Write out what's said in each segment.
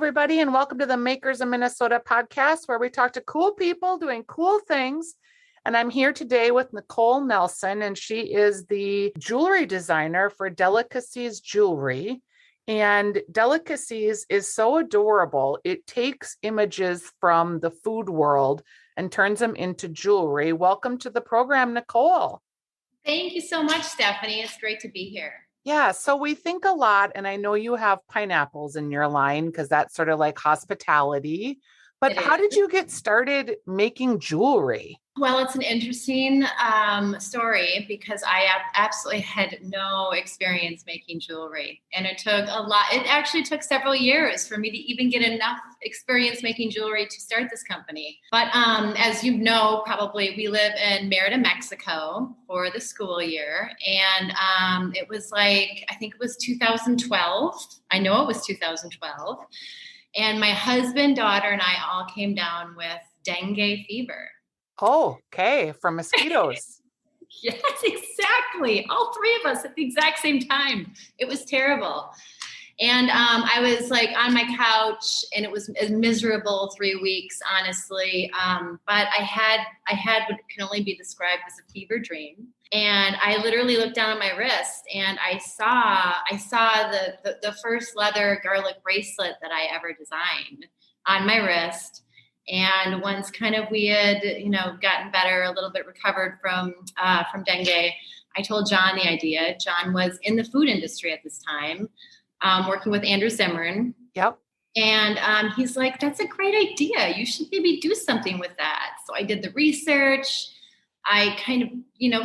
everybody, and welcome to the Makers of Minnesota podcast, where we talk to cool people doing cool things. And I'm here today with Nicolle Nelson, and she is the jewelry designer for Delicacies Jewelry. And Delicacies is so adorable. It takes images from the food world and turns them into jewelry. Welcome to the program, Nicolle. Thank you so much, Stephanie. It's great to be here. Yeah, so we think a lot, and I know you have pineapples in your line because that's sort of like hospitality. But how did you get started making jewelry? Well, it's an interesting story because I absolutely had no experience making jewelry. And it took a lot. It actually took several years for me to even get enough experience making jewelry to start this company. But as you know, probably we live in Merida, Mexico for the school year. And it was like, I think it was 2012. I know it was 2012. And my husband, daughter, and I all came down with dengue fever. Oh, okay. From mosquitoes. Yes, exactly. All three of us at the exact same time. It was terrible. And I was like on my couch, and it was a miserable 3 weeks, honestly. But I had what can only be described as a fever dream. And I literally looked down at my wrist, and I saw the first leather garlic bracelet that I ever designed on my wrist. And once kind of we had, gotten better, a little bit recovered from dengue, I told John the idea. John was in the food industry at this time, working with Andrew Zimmern. Yep. And he's like, that's a great idea. You should maybe do something with that. So I did the research. I kind of,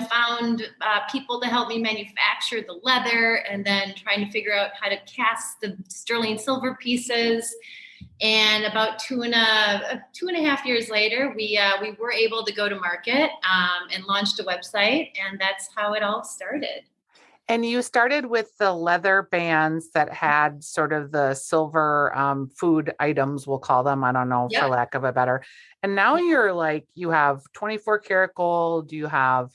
found people to help me manufacture the leather, and then trying to figure out how to cast the sterling silver pieces. And about two and a half years later, we were able to go to market and launched a website, and that's how it all started. And you started with the leather bands that had sort of the silver food items, we'll call them. I don't know, for lack of a better. And now you're like, you have 24 karat gold. You have,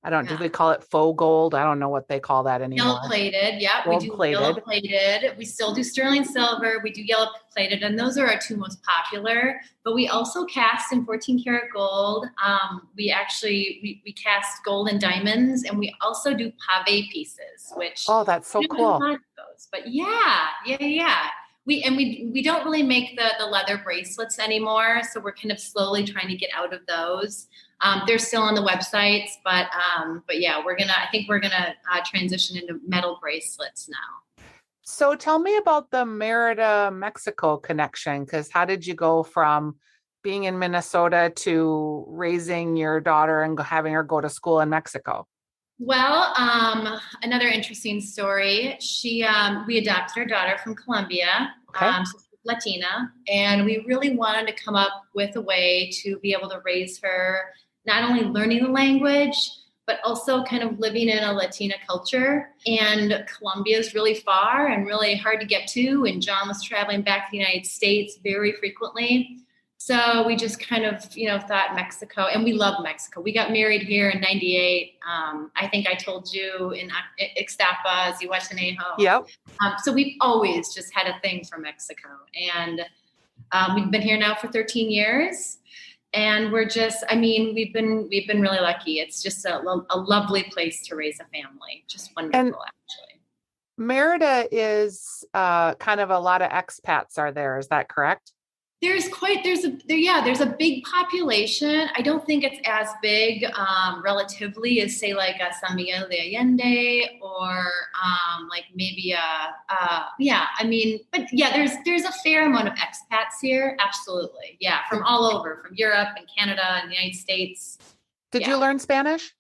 do they call it faux gold? I don't know what they call that anymore. Yellow plated. Yeah. We do yellow plated. We still do sterling silver. We do yellow plated. And those are our two most popular, but we also cast in 14 karat gold. We cast gold and diamonds, and we also do pave pieces, which. Oh, that's so cool. But yeah. We don't really make the leather bracelets anymore. So we're kind of slowly trying to get out of those. They're still on the websites, but yeah, I think we're gonna transition into metal bracelets now. So tell me about the Merida, Mexico connection, because how did you go from being in Minnesota to raising your daughter and having her go to school in Mexico? Well, another interesting story. We adopted our daughter from Colombia, so she's Latina, and we really wanted to come up with a way to be able to raise her, not only learning the language, but also kind of living in a Latina culture. And Colombia is really far and really hard to get to. And John was traveling back to the United States very frequently. So we just kind of, thought Mexico, and we love Mexico. We got married here in 98. I think I told you in Ixtapa, Zihuatanejo. Yep. So we've always just had a thing for Mexico. And we've been here now for 13 years. And we've been really lucky. It's just a lovely place to raise a family. Just wonderful, actually. Merida is kind of a lot of expats are there. Is that correct? There's a big population. I don't think it's as big relatively as, say, like San Miguel de Allende or like maybe there's a fair amount of expats here. Absolutely. Yeah. From all over, from Europe and Canada and the United States. Did you learn Spanish?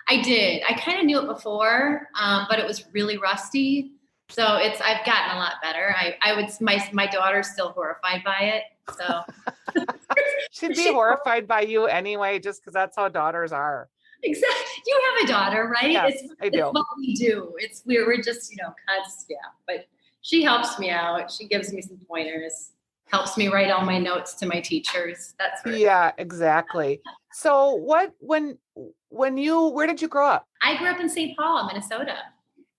I did. I kind of knew it before, but it was really rusty. So I've gotten a lot better. My daughter's still horrified by it. So she'd be horrified by you anyway, just because that's how daughters are. Exactly. You have a daughter, right? Yes, I do. It's what we do. We're just, cuts. Yeah. But she helps me out. She gives me some pointers, helps me write all my notes to my teachers. That's right. Yeah, exactly. So where did you grow up? I grew up in St. Paul, Minnesota.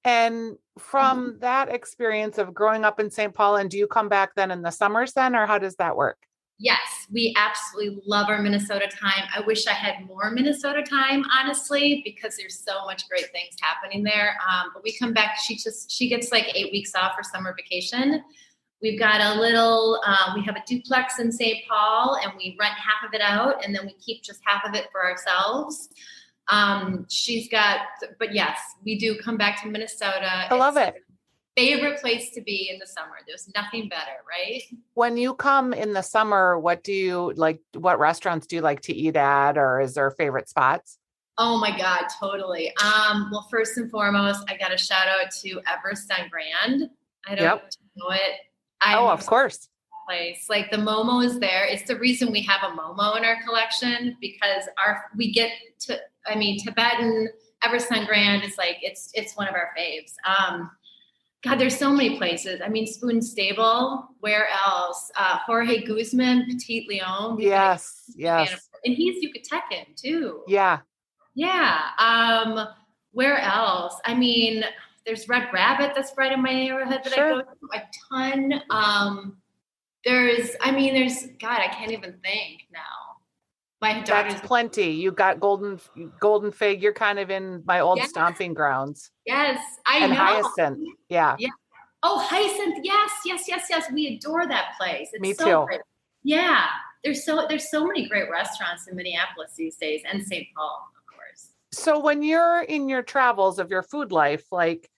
And from that experience of growing up in St. Paul, and do you come back then in the summers then, or how does that work? Yes, we absolutely love our Minnesota time. I wish I had more Minnesota time, honestly, because there's so much great things happening there. But we come back, she gets like 8 weeks off for summer vacation. We've got a little, we have a duplex in St. Paul, and we rent half of it out, and then we keep just half of it for ourselves. But yes, we do come back to Minnesota. I love it. Favorite place to be in the summer. There's nothing better, right? When you come in the summer, what do you like? What restaurants do you like to eat at, or is there favorite spots? Oh my God, totally. Well, first and foremost, I got a shout out to Everest on Grand. I don't know it. Of course. Place like the Momo is there. It's the reason we have a Momo in our collection, because Tibetan Everest on Grand is like, it's one of our faves. God, there's so many places. I mean, Spoon Stable, where else? Jorge Guzman, Petit Leon. Yes. And he's Yucatecan too. Yeah. Yeah. Where else? I mean, there's Red Rabbit that's right in my neighborhood that I go to a ton. There's, God, I can't even think now. That's plenty. You got Golden Fig. You're kind of in my old stomping grounds. Yes, I know. Hyacinth. Yeah. Oh, Hyacinth. Yes. We adore that place. It's Me so too. Great. Yeah. There's so many great restaurants in Minneapolis these days, and St. Paul, of course. So when you're in your travels of your food life, like,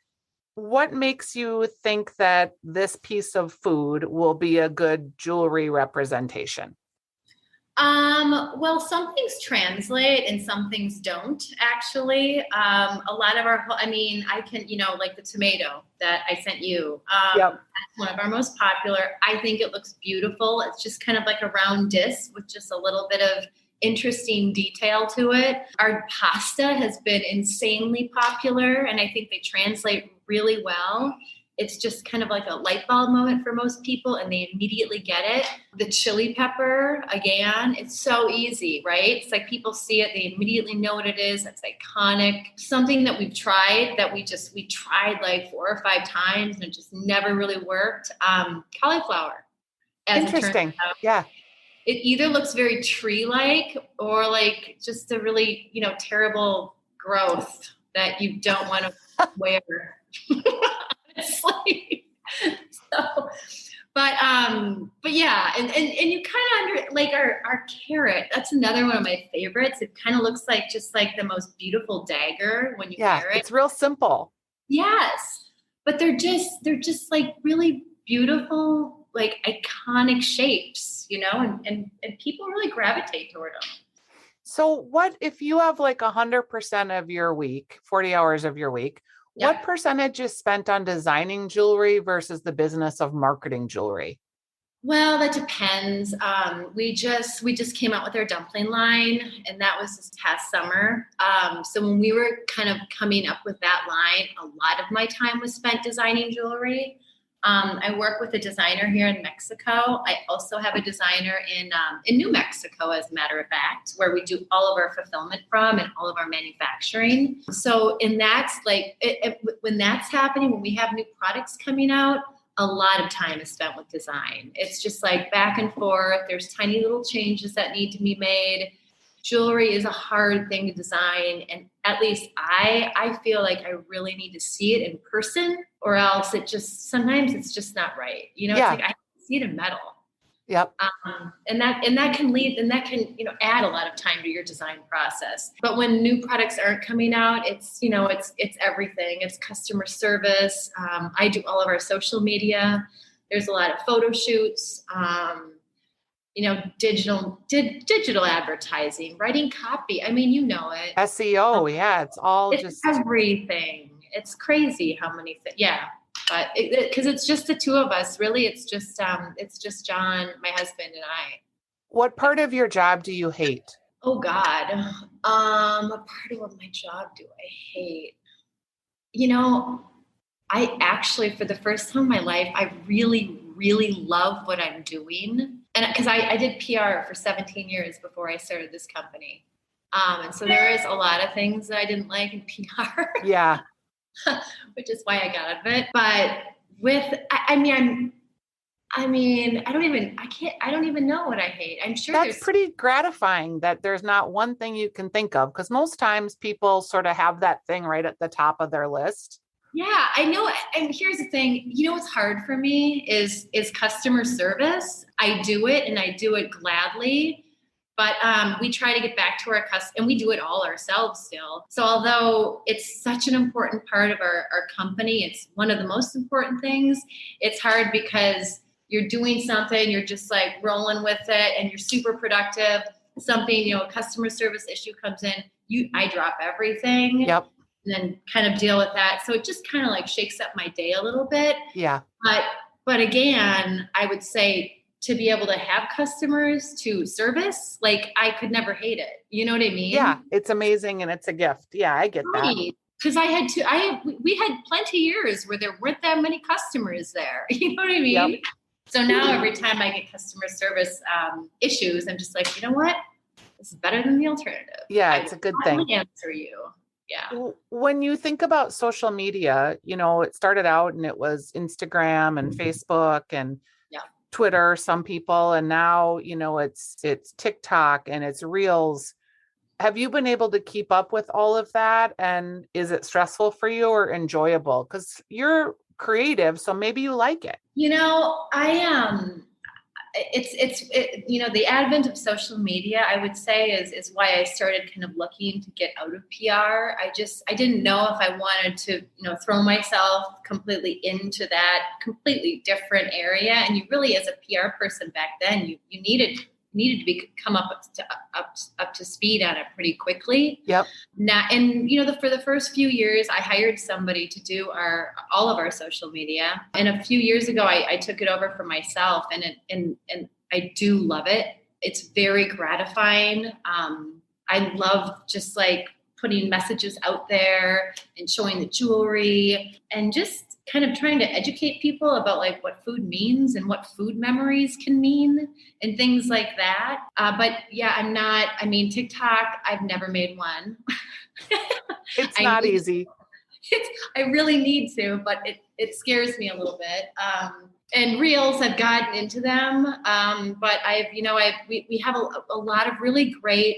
what makes you think that this piece of food will be a good jewelry representation? Well, some things translate and some things don't, actually. A lot of I can, like the tomato that I sent you. That's one of our most popular. I think it looks beautiful. It's just kind of like a round disc with just a little bit of interesting detail to it. Our pasta has been insanely popular, and I think they translate really well. It's just kind of like a light bulb moment for most people, and they immediately get it. The chili pepper, again, it's so easy, right? It's like people see it, they immediately know what it is. It's iconic. Something that we've tried that we tried like 4 or 5 times and it just never really worked. Cauliflower. Interesting. Yeah. It either looks very tree-like or like just a really, terrible growth that you don't want to wear. But yeah, and you kind of like our carrot. That's another one of my favorites. It kind of looks like just like the most beautiful dagger when you wear it. It's real simple. Yes, but they're just like really beautiful, like iconic shapes, and people really gravitate toward them. So what if you have like 100% of your week, 40 hours of your week? What percentage is spent on designing jewelry versus the business of marketing jewelry? Well, that depends. We just came out with our dumpling line, and that was this past summer. So when we were kind of coming up with that line, a lot of my time was spent designing jewelry. I work with a designer here in Mexico. I also have a designer in New Mexico, as a matter of fact, where we do all of our fulfillment from and all of our manufacturing. So, and that's like, when that's happening, when we have new products coming out, a lot of time is spent with design. It's just like back and forth. There's tiny little changes that need to be made. Jewelry is a hard thing to design. And at least I feel like I really need to see it in person, or else sometimes it's just not right. It's like I see it in metal. Yep. And that can add a lot of time to your design process. But when new products aren't coming out, it's everything. It's customer service. I do all of our social media. There's a lot of photo shoots. Digital advertising, writing copy. I mean, it. SEO. It's everything. It's crazy how many things. Yeah. But because it's just the two of us, really, it's just John, my husband, and I. What part of your job do you hate? Oh God. What part of my job do I hate? I actually, for the first time in my life, I really, really love what I'm doing. And because I did PR for 17 years before I started this company. And so there is a lot of things that I didn't like in PR. Yeah. which is why I got out of it. But I don't even know what I hate. I'm sure That's pretty gratifying that there's not one thing you can think of, because most times people sort of have that thing right at the top of their list. Yeah, I know. And here's the thing, what's hard for me is customer service. I do it and I do it gladly, but we try to get back to our customers, and we do it all ourselves still. So although it's such an important part of our company, it's one of the most important things. It's hard because you're doing something, you're just like rolling with it and you're super productive. Something, a customer service issue comes in, I drop everything. Yep. And then kind of deal with that. So it just kind of like shakes up my day a little bit. Yeah. But again, I would say to be able to have customers to service, like I could never hate it. You know what I mean? Yeah. It's amazing. And it's a gift. Yeah. I get that. Because we had plenty of years where there weren't that many customers there. You know what I mean? Yep. So now every time I get customer service issues, I'm just like, you know what? This is better than the alternative. Yeah. It's a good thing. I will answer you. Yeah. When you think about social media, it started out and it was Instagram and Facebook and Twitter, some people, and now, it's TikTok and it's Reels. Have you been able to keep up with all of that? And is it stressful for you or enjoyable? Because you're creative, so maybe you like it. I am. The advent of social media, I would say, is why I started kind of looking to get out of PR. I didn't know if I wanted to, throw myself completely into that completely different area. And you really, as a PR person back then, you needed to come up to speed on it pretty quickly. Yep. For the first few years, I hired somebody to do all of our social media. And a few years ago, I took it over for myself, and I do love it. It's very gratifying. I love just like putting messages out there and showing the jewelry and just kind of trying to educate people about like what food means and what food memories can mean and things like that. But yeah, TikTok, I've never made one. It's not easy. I really need to, but it scares me a little bit. And Reels, I've gotten into them. But we have a lot of really great,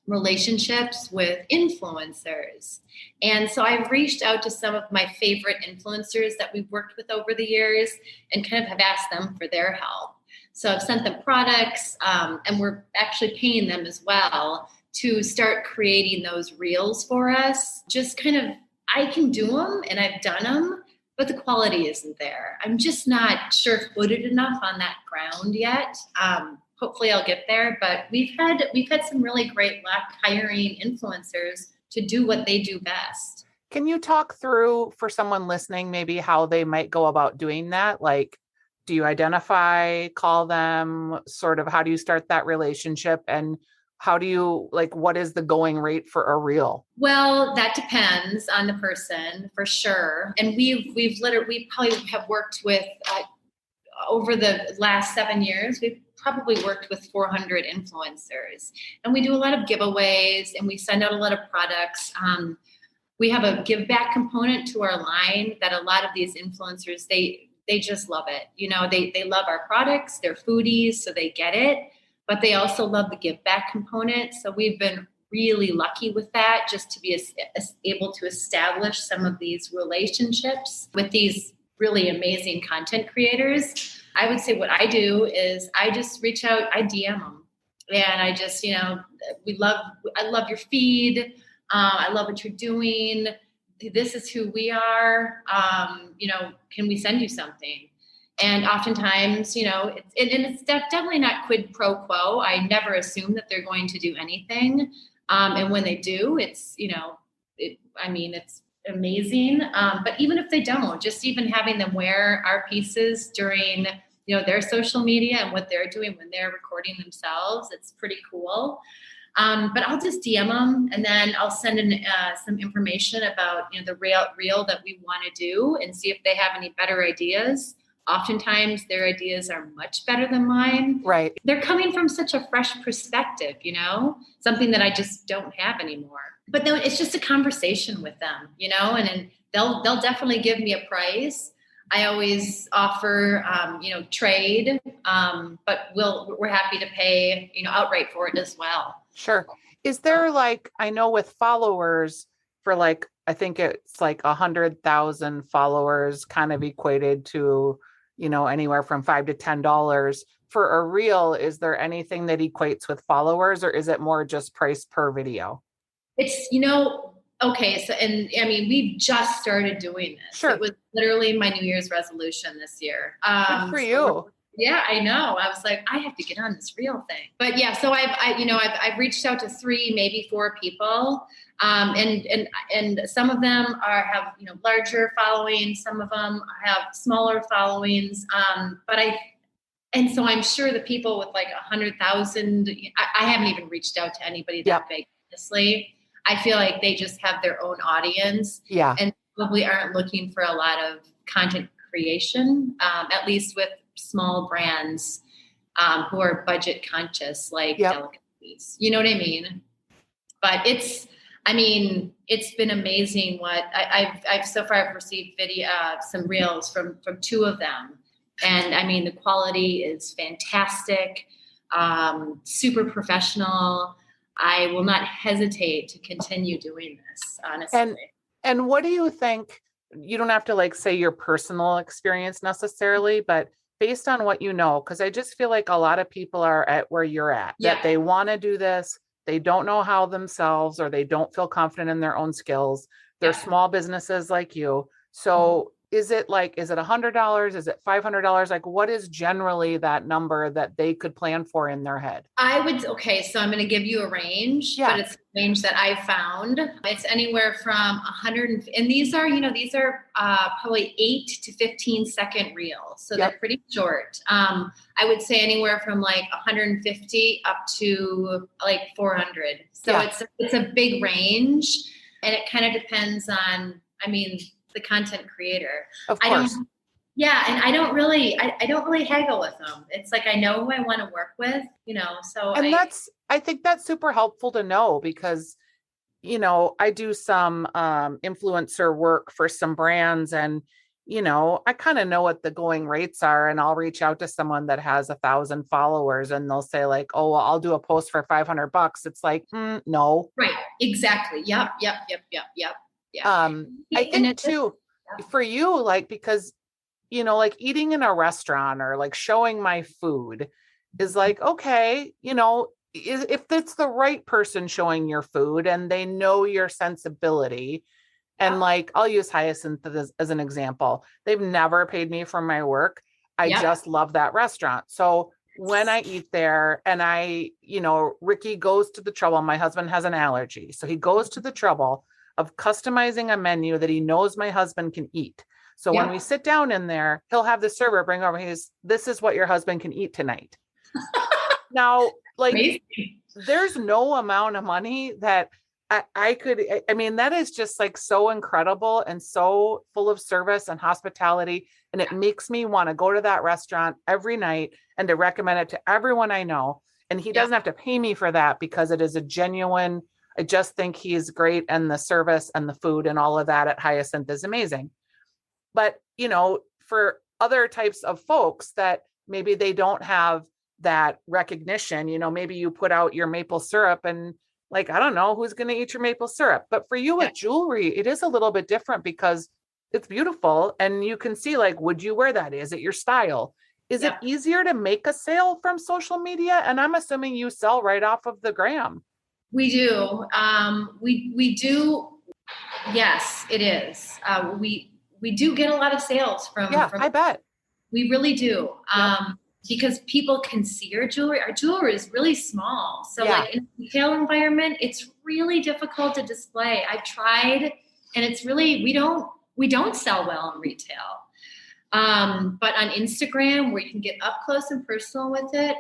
relationships with influencers. And so I've reached out to some of my favorite influencers that we've worked with over the years and kind of have asked them for their help. So I've sent them products, and we're actually paying them as well to start creating those reels for us. Just kind of, I can do them and I've done them, but the quality isn't there. I'm just not sure-footed enough on that ground yet. Hopefully I'll get there, but we've had some really great luck hiring influencers to do what they do best. Can you talk through, for someone listening, maybe how they might go about doing that? Like, do you identify, call them, sort of, how do you start that relationship? And how do you, what is the going rate for a reel? Well, that depends on the person for sure. And we probably have worked with, over the last 7 years, we've probably worked with 400 influencers, and we do a lot of giveaways and we send out a lot of products. We have a give back component to our line that a lot of these influencers, they just love it. They love our products, they're foodies, so they get it, but they also love the give back component. So we've been really lucky with that, just to be able to establish some of these relationships with these really amazing content creators. I would say what I do is I just reach out, I DM them, and I just, I love your feed. I love what you're doing. This is who we are. Can we send you something? And oftentimes, it's definitely not quid pro quo. I never assume that they're going to do anything. And when they do, it's, it's amazing. But even if they don't, just even having them wear our pieces during, their social media and what they're doing when they're recording themselves, it's pretty cool. But I'll just DM them, and then I'll send in some information about, the reel that we want to do, and see if they have any better ideas. Oftentimes their ideas are much better than mine. Right. They're coming from such a fresh perspective, something that I just don't have anymore. but then it's just a conversation with them, and then they'll definitely give me a price. I always offer, trade, but we're happy to pay, outright for it as well. Sure. Is there I know with followers for I think it's 100,000 followers kind of equated to, anywhere from $5 to $10 for a reel. Is there anything that equates with followers, or is it more just price per video? It's, okay. So, and I mean, we've just started doing this. Sure. It was literally my New Year's resolution this year. Good for you. Yeah, I know. I was like, I have to get on this reel thing. But yeah, so I've reached out to 3, maybe 4 people. And some of them have, larger followings. Some of them have smaller followings. And so I'm sure the people with 100,000, I haven't even reached out to anybody that big, honestly. I feel like they just have their own audience. Yeah. And probably aren't looking for a lot of content creation, at least with small brands who are budget conscious, like Delicacies. You know what I mean? But it's been amazing what I've so far I've received some reels from 2 of them. And I mean, the quality is fantastic, super professional. I will not hesitate to continue doing this, honestly. And what do you think? You don't have to say your personal experience necessarily, but based on what because I just feel like a lot of people are at where you're at, that they want to do this. They don't know how themselves, or they don't feel confident in their own skills. They're small businesses like you. So is it $100? Is it $500? What is generally that number that they could plan for in their head? Okay, so I'm going to give you a range, but it's a range that I found. It's anywhere from 100, and these are probably 8 to 15 second reels. So they're pretty short. I would say anywhere from 150 up to 400. So it's a big range, and it kind of depends on, the content creator. Of course. I don't really haggle with them. It's I know who I want to work with, so. And I think that's super helpful to know, because, I do some influencer work for some brands, and, I kind of know what the going rates are, and I'll reach out to someone that has 1,000 followers, and they'll say oh, well, I'll do a post for $500. It's no. Right. Exactly. Yep. Yeah. I think too, for you, because, eating in a restaurant or showing my food is okay, if it's the right person showing your food and they know your sensibility. And I'll use Hyacinth as an example. They've never paid me for my work. I just love that restaurant. So when I eat there, and Ricky goes to the trouble, my husband has an allergy. So he goes to the trouble of customizing a menu that he knows my husband can eat. So when we sit down in there, he'll have the server bring over this is what your husband can eat tonight. Now, there's no amount of money that I could, that is just so incredible and so full of service and hospitality. And it makes me want to go to that restaurant every night and to recommend it to everyone I know. And he doesn't have to pay me for that, because it is a genuine, I just think he's great. And the service and the food and all of that at Hyacinth is amazing. But, for other types of folks that maybe they don't have that recognition, maybe you put out your maple syrup and I don't know who's going to eat your maple syrup. But for you with jewelry, it is a little bit different, because it's beautiful. And you can see, would you wear that? Is it your style? Is it easier to make a sale from social media? And I'm assuming you sell right off of the gram. We do. We do. Yes, it is. We do get a lot of sales from. Yeah, I bet. We really do. Because people can see your jewelry. Our jewelry is really small. So in a retail environment, it's really difficult to display. I've tried, and it's really, we don't sell well in retail. But on Instagram, where you can get up close and personal with it,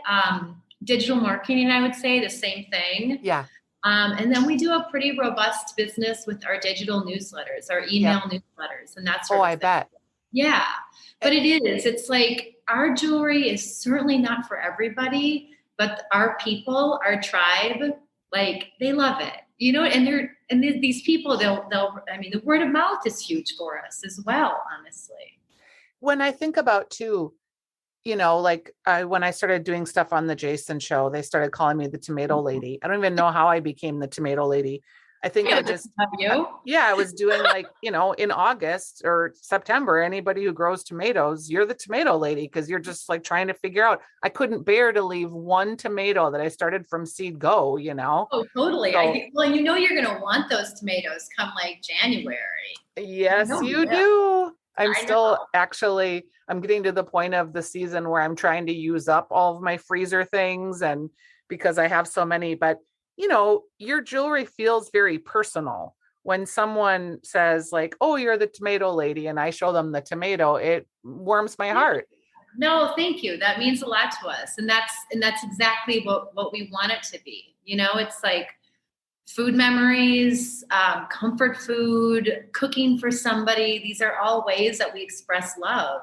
digital marketing, I would say the same thing. Yeah. And then we do a pretty robust business with our digital newsletters, our email newsletters, and that's I bet. Yeah. But it is. It's our jewelry is certainly not for everybody, but our people, our tribe, they love it. and these people, I mean, the word of mouth is huge for us as well, honestly. When I think about too, like when I started doing stuff on the Jason show, they started calling me the tomato lady. I don't even know how I became the tomato lady. I think I just, I was doing like, in August or September, anybody who grows tomatoes, you're the tomato lady, because you're just like trying to figure out. I couldn't bear to leave one tomato that I started from seed go, Oh, totally. So, well, you're going to want those tomatoes come like January. Yes, you do. I'm still actually, I'm getting to the point of the season where I'm trying to use up all of my freezer things, and because I have so many, but your jewelry feels very personal. When someone says like, "Oh, you're the tomato lady," and I show them the tomato, it warms my heart. No, thank you. That means a lot to us. And that's exactly what we want it to be. It's like food memories, comfort food, cooking for somebody. These are all ways that we express love.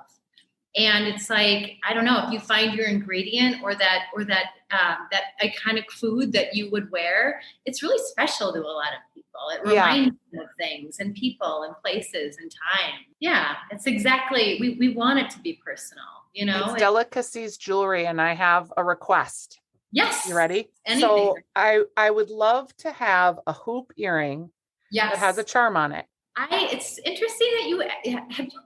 And it's like, I don't know, if you find your ingredient or that that iconic food that you would wear, it's really special to a lot of people. It reminds them of things and people and places and time. Yeah, it's exactly, we want it to be personal, It's Delicacies Jewelry, and I have a request. Yes. You ready? Anything. So I would love to have a hoop earring that has a charm on it. It's interesting that you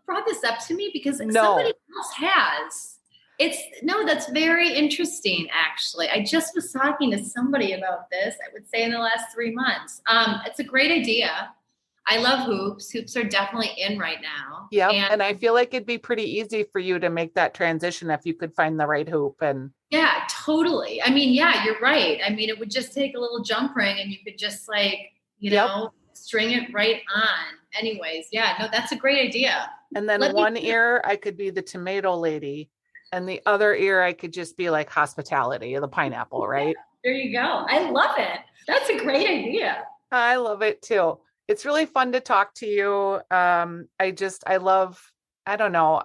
brought this up to me, because somebody else has. That's very interesting, actually. I just was talking to somebody about this, I would say in the last 3 months. It's a great idea. I love hoops. Hoops are definitely in right now. Yeah. And I feel like it'd be pretty easy for you to make that transition if you could find the right hoop. And yeah, totally. I mean, yeah, you're right. I mean, it would just take a little jump ring and you could just like, string it right on. Anyways, yeah, no, that's a great idea. And then one ear, I could be the tomato lady, and the other ear, I could just be like hospitality, the pineapple, right? There you go. I love it. That's a great idea. I love it too. It's really fun to talk to you. I don't know.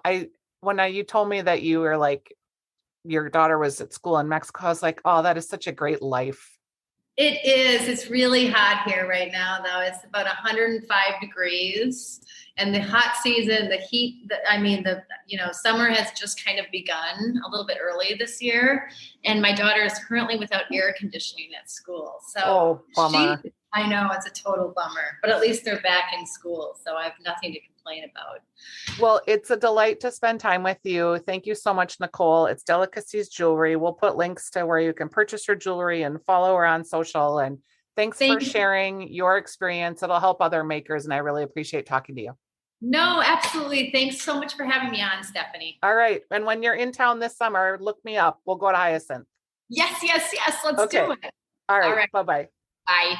When you told me that you were like, your daughter was at school in Mexico, I was like, oh, that is such a great life. It is. It's really hot here right now, though. It's about 105 degrees, and the hot season, the heat, summer has just kind of begun a little bit early this year. And my daughter is currently without air conditioning at school. So bummer. I know, it's a total bummer, but at least they're back in school. So I have nothing to complain about. Well, it's a delight to spend time with you. Thank you so much, Nicolle. It's Delicacies Jewelry. We'll put links to where you can purchase your jewelry and follow her on social. And thanks for sharing your experience. It'll help other makers. And I really appreciate talking to you. No, absolutely. Thanks so much for having me on, Stephanie. All right. And when you're in town this summer, look me up. We'll go to Hyacinth. Yes. Let's do it. All right. Bye-bye. Bye.